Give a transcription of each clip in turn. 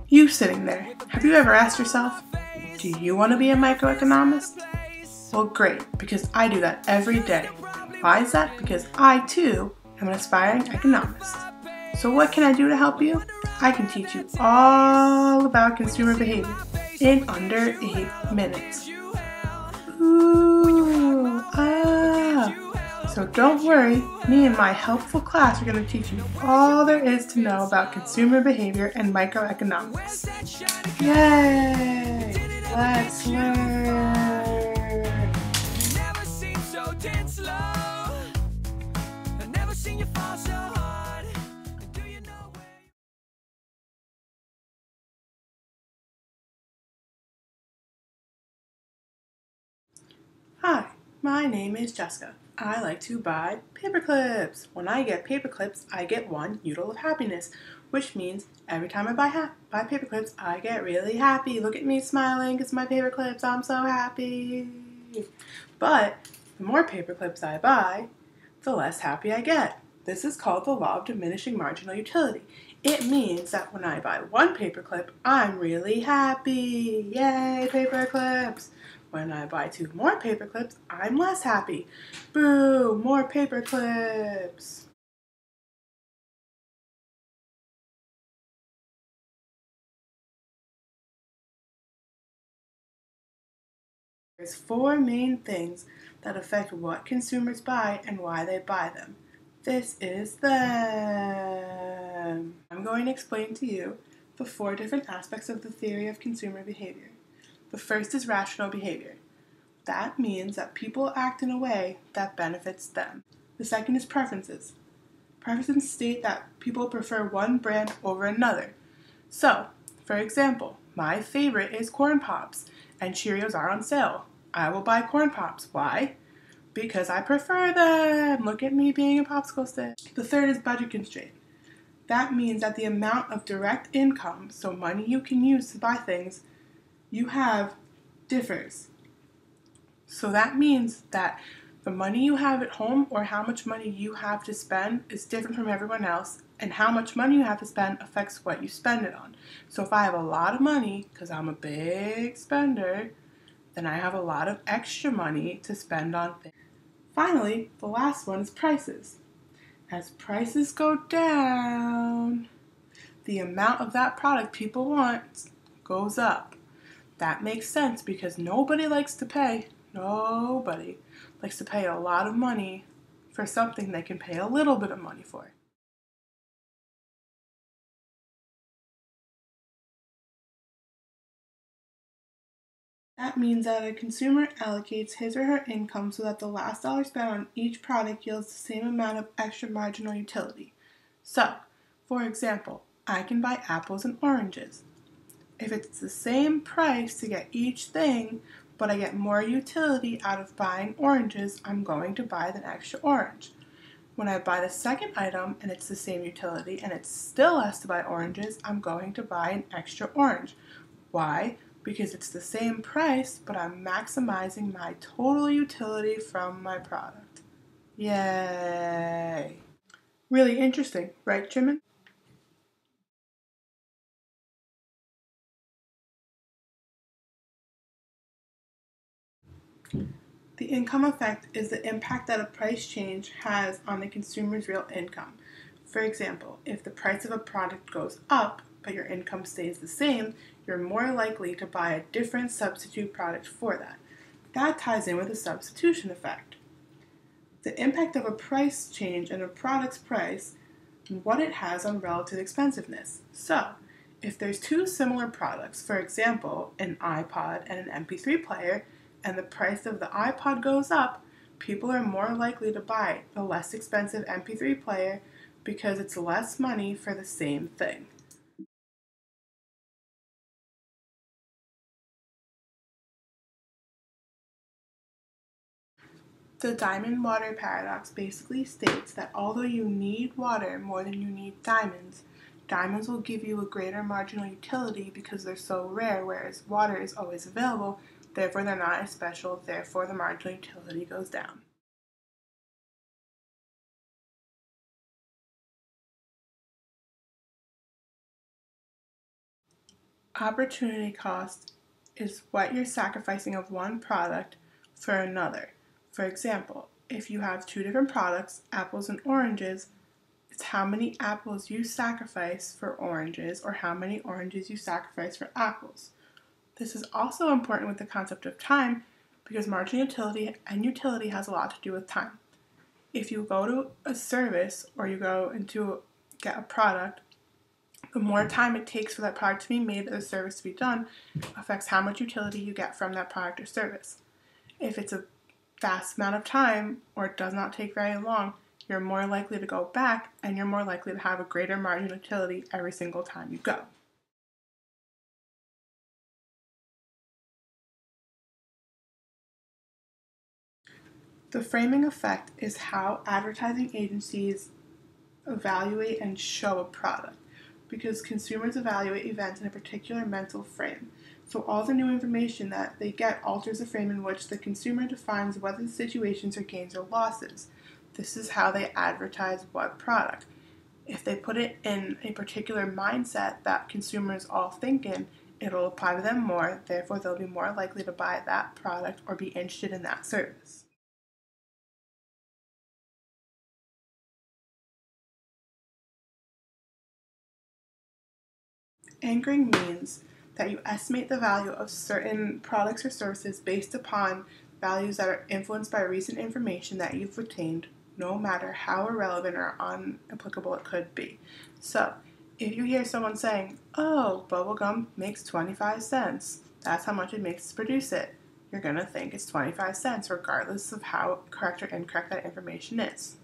You sitting there, have you ever asked yourself, do you want to be a microeconomist? Well, great, because I do that every day. Why is that? Because I, too, am an aspiring economist. So what can I do to help you? I can teach you all about consumer behavior in under 8 minutes. Ooh, So don't worry, me and my helpful class are going to teach you all there is to know about consumer behavior and microeconomics. Yay! Let's learn! Hi, my name is Jessica. I like to buy paper clips. When I get paper clips, I get 1 Udall of happiness, which means every time I buy paper clips, I get really happy. Look at me smiling because my paper clips, I'm so happy. But the more paper clips I buy, the less happy I get. This is called the law of diminishing marginal utility. It means that when I buy 1 paper clip, I'm really happy. Yay, paper clips! When I buy 2 more paper clips, I'm less happy. Boo, more paper clips! There's 4 main things that affect what consumers buy and why they buy them. This is them. I'm going to explain to you the 4 different aspects of the theory of consumer behavior. The first is rational behavior. That means that people act in a way that benefits them. The second is preferences. Preferences state that people prefer one brand over another. So, for example, my favorite is Corn Pops, and Cheerios are on sale. I will buy Corn Pops. Why? Because I prefer them. Look at me being a popsicle stick. The third is budget constraint. That means that the amount of direct income, so money you can use to buy things, you have differs. So that means that the money you have at home or how much money you have to spend is different from everyone else, and how much money you have to spend affects what you spend it on. So if I have a lot of money, because I'm a big spender, then I have a lot of extra money to spend on things. Finally, the last one is prices. As prices go down, the amount of that product people want goes up. That makes sense because nobody likes to pay a lot of money for something they can pay a little bit of money for. That means that a consumer allocates his or her income so that the last dollar spent on each product yields the same amount of extra marginal utility. So, for example, I can buy apples and oranges. If it's the same price to get each thing, but I get more utility out of buying oranges, I'm going to buy the extra orange. When I buy the second item and it's the same utility and it's still less to buy oranges, I'm going to buy an extra orange. Why? Because it's the same price, but I'm maximizing my total utility from my product. Yay! Really interesting, right, Jimin? The income effect is the impact that a price change has on the consumer's real income. For example, if the price of a product goes up, but your income stays the same, you're more likely to buy a different substitute product for that. That ties in with the substitution effect. The impact of a price change in a product's price and what it has on relative expensiveness. So, if there's 2 similar products, for example, an iPod and an MP3 player, and the price of the iPod goes up, people are more likely to buy the less expensive MP3 player because it's less money for the same thing. The diamond water paradox basically states that although you need water more than you need diamonds, diamonds will give you a greater marginal utility because they're so rare, whereas water is always available, therefore they're not as special, therefore the marginal utility goes down. Opportunity cost is what you're sacrificing of one product for another. For example, if you have two different products, apples and oranges, it's how many apples you sacrifice for oranges or how many oranges you sacrifice for apples. This is also important with the concept of time because marginal utility and utility has a lot to do with time. If you go to a service or you go into get a product, the more time it takes for that product to be made or the service to be done affects how much utility you get from that product or service. If it's a fast amount of time or it does not take very long, you're more likely to go back and you're more likely to have a greater marginal utility every single time you go. The framing effect is how advertising agencies evaluate and show a product, because consumers evaluate events in a particular mental frame. So all the new information that they get alters the frame in which the consumer defines whether the situations are gains or losses. This is how they advertise what product. If they put it in a particular mindset that consumers all think in, it'll apply to them more, therefore they'll be more likely to buy that product or be interested in that service. Anchoring means that you estimate the value of certain products or services based upon values that are influenced by recent information that you've retained, no matter how irrelevant or unapplicable it could be. So, if you hear someone saying, oh, bubblegum makes 25 cents, that's how much it makes to produce it, you're going to think it's 25 cents regardless of how correct or incorrect that information is.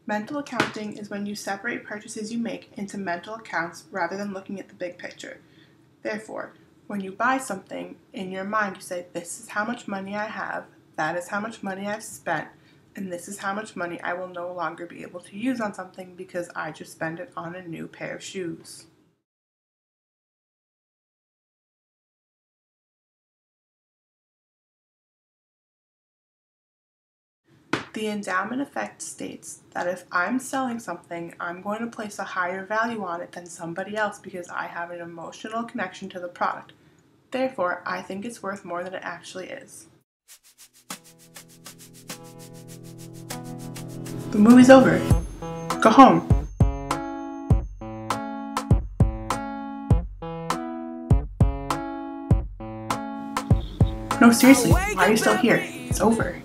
Mental accounting is when you separate purchases you make into mental accounts rather than looking at the big picture. Therefore, when you buy something, in your mind you say, this is how much money I have, that is how much money I've spent, and this is how much money I will no longer be able to use on something because I just spent it on a new pair of shoes. The endowment effect states that if I'm selling something, I'm going to place a higher value on it than somebody else because I have an emotional connection to the product. Therefore, I think it's worth more than it actually is. The movie's over. Go home. No, seriously, why are you still here? It's over.